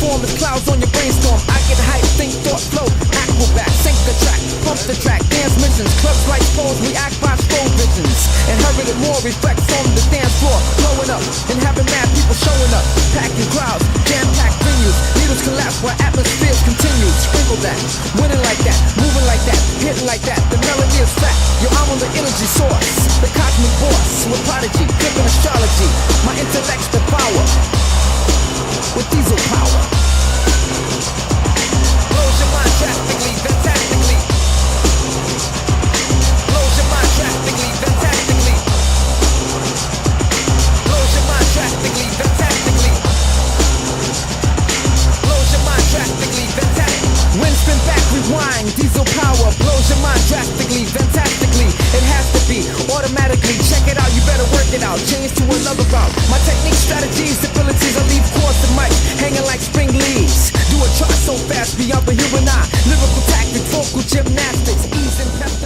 form is clouds on your brainstorm. I get hype, think, thought, flow, acrobat, sync the track, pump the track, dance missions, clubs like phones, react by slow visions. Inherited more reflects on the dance floor, blowing up and having mad people showing up, packing crowds, jam-packed venues, needles collapse while atmospheres continue. Sprinkle that, winning like that, moving like that, hitting like that. The melody is fat. Yo, I'm on the energy source, the cosmic boss with prodigy, flipping astrology. My intellect's the power with diesel power. Blows your mind drastically, fantastically. Blows your mind drastically, fantastically. Blows your mind drastically, fantastically. Blows your mind drastically, fantastically. Wind spin back, rewind, diesel power. Blows your mind drastically, fantastically. It has to be automatically. Check it out, you better work it out. Change to another route. My technique, strategies, abilities, I leave course and mic hanging like spring leaves. Do a try so fast beyond the human eye. Lyrical tactics, vocal gymnastics, ease and pep.